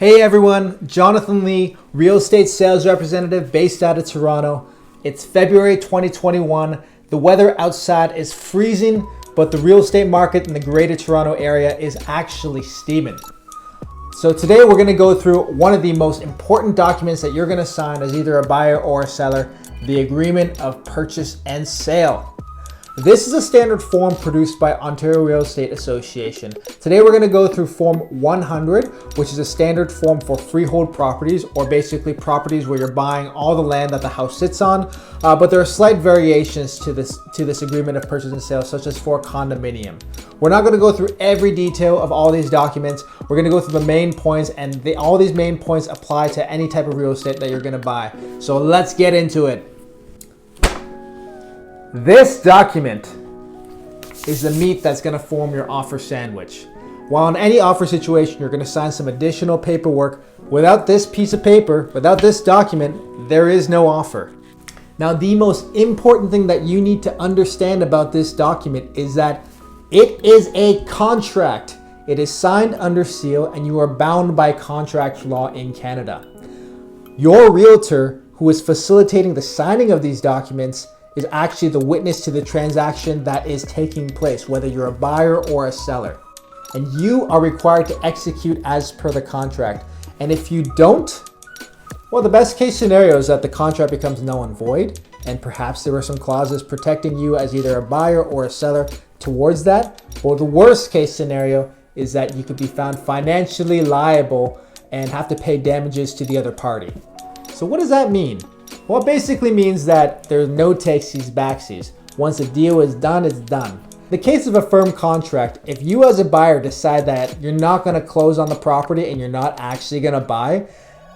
Hey everyone, Jonathan Lee, real estate sales representative based out of Toronto. It's February 2021. The weather outside is freezing, but the real estate market in the greater Toronto area is actually steaming. So today we're going to go through one of the most important documents that you're going to sign as either a buyer or a seller, the agreement of purchase and sale. This is a standard form produced by Ontario Real Estate Association. Today we're going to go through Form 100, which is a standard form for freehold properties, or basically properties where you're buying all the land that the house sits on. But there are slight variations to this agreement of purchase and sale, such as for a condominium. We're not going to go through every detail of all these documents. We're going to go through the main points, and all these main points apply to any type of real estate that you're going to buy. So let's get into it. This document is the meat that's going to form your offer sandwich. While in any offer situation, you're going to sign some additional paperwork. Without this piece of paper, without this document, there is no offer. Now, the most important thing that you need to understand about this document is that it is a contract. It is signed under seal, and you are bound by contract law in Canada. Your realtor, who is facilitating the signing of these documents, is actually the witness to the transaction that is taking place, whether you're a buyer or a seller. And you are required to execute as per the contract. And if you don't, well, the best case scenario is that the contract becomes null and void, and perhaps there are some clauses protecting you as either a buyer or a seller towards that. Or the worst case scenario is that you could be found financially liable and have to pay damages to the other party. So what does that mean? Well, it basically means that there's no takesies backsies. Once a deal is done, it's done. In the case of a firm contract, if you as a buyer decide that you're not going to close on the property and you're not actually going to buy,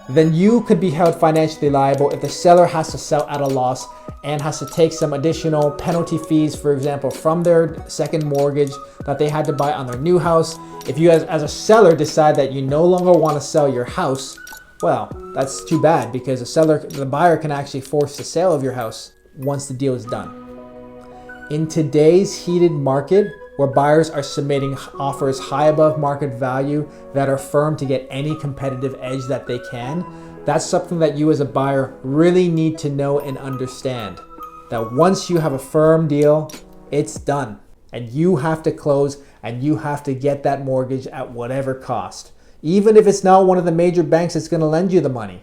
then you could be held financially liable if the seller has to sell at a loss and has to take some additional penalty fees, for example, from their second mortgage that they had to buy on their new house. If you as a seller decide that you no longer want to sell your house, well, that's too bad, because the buyer can actually force the sale of your house once the deal is done. In today's heated market, where buyers are submitting offers high above market value that are firm to get any competitive edge that they can, that's something that you as a buyer really need to know and understand. That once you have a firm deal, it's done. And you have to close, and you have to get that mortgage at whatever cost, even if it's not one of the major banks that's going to lend you the money.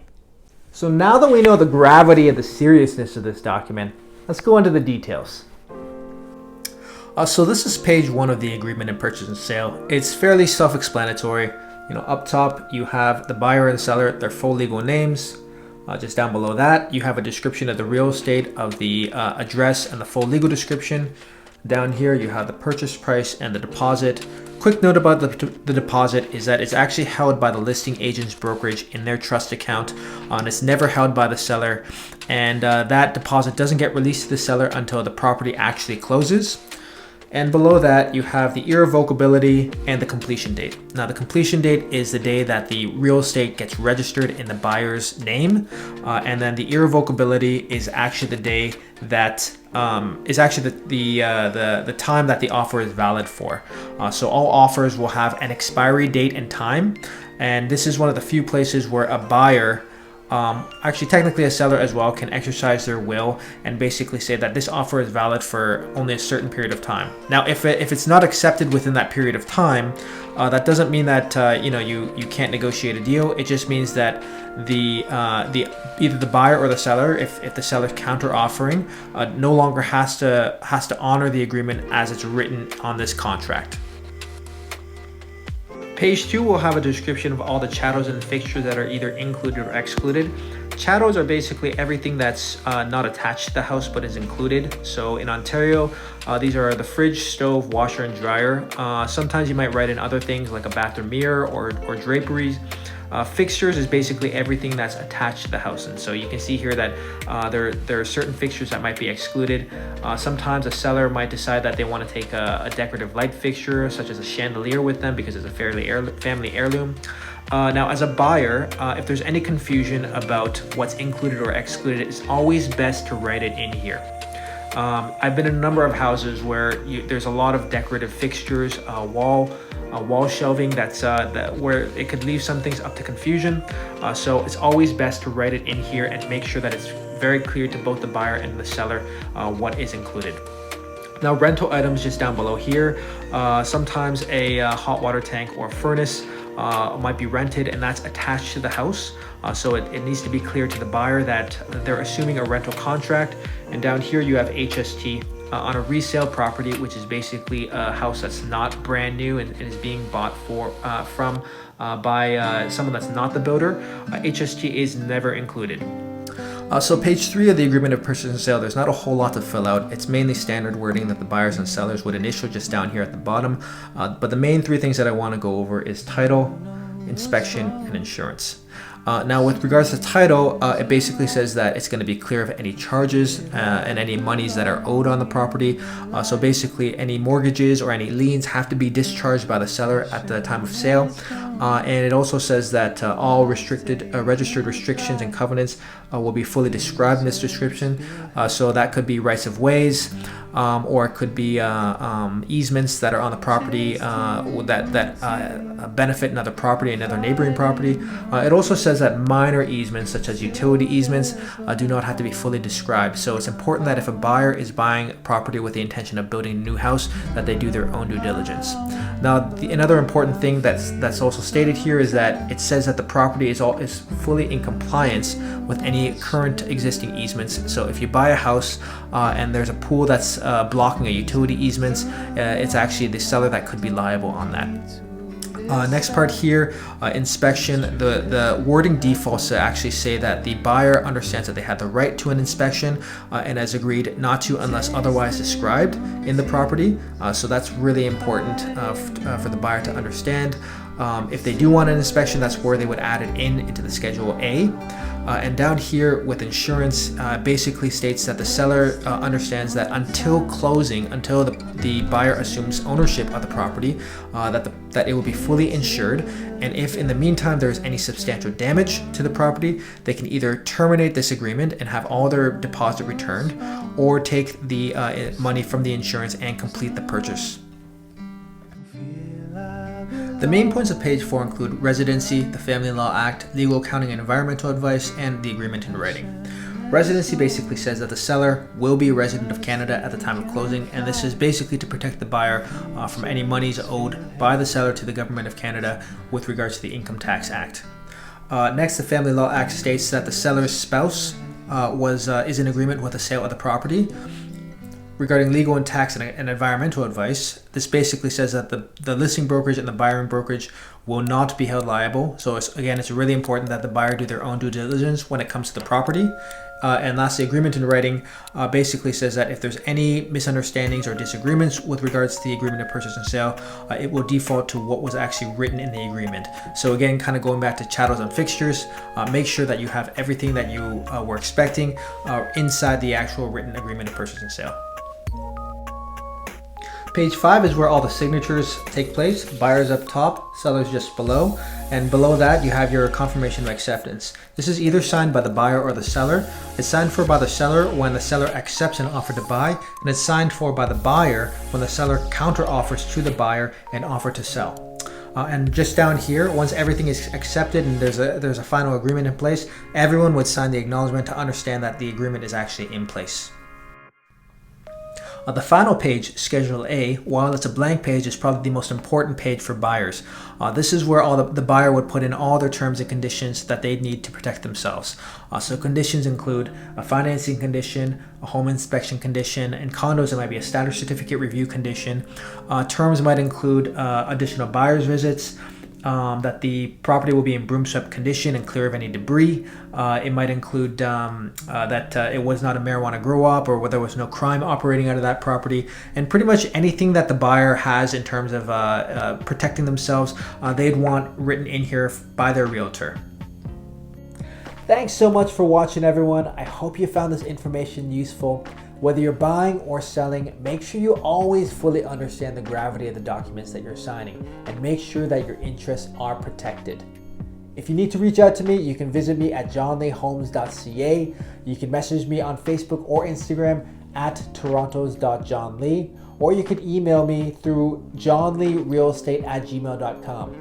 So now that we know the gravity and the seriousness of this document, let's go into the details. So this is page 1 of the agreement in purchase and sale. It's fairly self-explanatory. Up top you have the buyer and seller, their full legal names. Just down below that, you have a description of the real estate, of the address, and the full legal description. Down here you have the purchase price and the deposit. Quick note about the deposit is that it's actually held by the listing agent's brokerage in their trust account, and it's never held by the seller, and that deposit doesn't get released to the seller until the property actually closes. And below that, you have the irrevocability and the completion date. Now, the completion date is the day that the real estate gets registered in the buyer's name, and then the irrevocability is actually the day that is actually the time that the offer is valid for. So all offers will have an expiry date and time, and this is one of the few places where a buyer, actually technically a seller as well, can exercise their will and basically say that this offer is valid for only a certain period of time. Now, if it's not accepted within that period of time, that doesn't mean that you can't negotiate a deal. It just means that either the buyer or the seller, if the seller's counter offering, no longer has to honor the agreement as it's written on this contract. Page 2 will have a description of all the chattels and fixtures that are either included or excluded. Chattels are basically everything that's not attached to the house but is included. So in Ontario, these are the fridge, stove, washer, and dryer. Sometimes you might write in other things like a bathroom mirror or draperies. Fixtures is basically everything that's attached to the house, and so you can see here that there are certain fixtures that might be excluded. Sometimes a seller might decide that they want to take a decorative light fixture such as a chandelier with them because it's a family heirloom. Now, as a buyer, if there's any confusion about what's included or excluded, it's always best to write it in here. I've been in a number of houses where there's a lot of decorative fixtures, wall shelving where it could leave some things up to confusion. So it's always best to write it in here and make sure that it's very clear to both the buyer and the seller what is included. Now, rental items just down below here. Sometimes a hot water tank or furnace might be rented, and that's attached to the house. So it needs to be clear to the buyer that they're assuming a rental contract. And down here you have HST on a resale property, which is basically a house that's not brand new and is being bought by someone that's not the builder. HST is never included. So page 3 of the agreement of purchase and sale, there's not a whole lot to fill out. It's mainly standard wording that the buyers and sellers would initial just down here at the bottom. But the main 3 things that I want to go over is title, inspection, and insurance. Now, with regards to title, it basically says that it's going to be clear of any charges and any monies that are owed on the property. So basically, any mortgages or any liens have to be discharged by the seller at the time of sale. And it also says that all registered restrictions and covenants will be fully described in this description. So that could be rights of ways, or it could be easements that are on the property that benefit another property, another neighboring property. It also says that minor easements, such as utility easements, do not have to be fully described. So it's important that if a buyer is buying property with the intention of building a new house, that they do their own due diligence. Now, another important thing that's also stated here is that it says that the property is fully in compliance with any current existing easements. So if you buy a house and there's a pool that's blocking a utility easement, it's actually the seller that could be liable on that. Next part here, inspection. The wording defaults to actually say that the buyer understands that they have the right to an inspection and has agreed not to unless otherwise described in the property. So that's really important for the buyer to understand. If they do want an inspection, that's where they would add it into the Schedule A. And down here with insurance, basically states that the seller understands that until closing, until the buyer assumes ownership of the property, that it will be fully insured. And if in the meantime there's any substantial damage to the property, they can either terminate this agreement and have all their deposit returned, or take the money from the insurance and complete the purchase. The main points of page 4 include residency, the Family Law Act, legal, accounting, and environmental advice, and the agreement in writing. Residency basically says that the seller will be a resident of Canada at the time of closing, and this is basically to protect the buyer from any monies owed by the seller to the Government of Canada with regards to the Income Tax Act. Next, the Family Law Act states that the seller's spouse is in agreement with the sale of the property. Regarding legal and tax and environmental advice, this basically says that the listing brokerage and the buying brokerage will not be held liable. So it's really important that the buyer do their own due diligence when it comes to the property. And lastly, agreement in writing basically says that if there's any misunderstandings or disagreements with regards to the agreement of purchase and sale, it will default to what was actually written in the agreement. So again, kind of going back to chattels and fixtures, make sure that you have everything that you were expecting inside the actual written agreement of purchase and sale. Page 5 is where all the signatures take place. Buyers up top, sellers just below, and below that you have your confirmation of acceptance. This is either signed by the buyer or the seller. It's signed for by the seller when the seller accepts an offer to buy, and it's signed for by the buyer when the seller counter offers to the buyer an offer to sell. And just down here, once everything is accepted and there's a final agreement in place, everyone would sign the acknowledgement to understand that the agreement is actually in place. The final page, Schedule A, while it's a blank page, is probably the most important page for buyers. This is where the buyer would put in all their terms and conditions that they need to protect themselves. So conditions include a financing condition, a home inspection condition. In condos, it might be a status certificate review condition. Terms might include additional buyer's visits, that the property will be in broom swept condition and clear of any debris. It might include that it was not a marijuana grow up, or whether there was no crime operating out of that property, and pretty much anything that the buyer has in terms of protecting themselves, they'd want written in here by their realtor. Thanks so much for watching, everyone. I hope you found this information useful. Whether you're buying or selling, make sure you always fully understand the gravity of the documents that you're signing, and make sure that your interests are protected. If you need to reach out to me, you can visit me at johnleehomes.ca. You can message me on Facebook or Instagram at torontos.johnlee, or you can email me through johnleerealestate@gmail.com.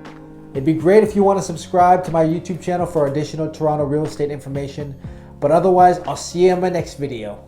It'd be great if you want to subscribe to my YouTube channel for additional Toronto real estate information, but otherwise, I'll see you in my next video.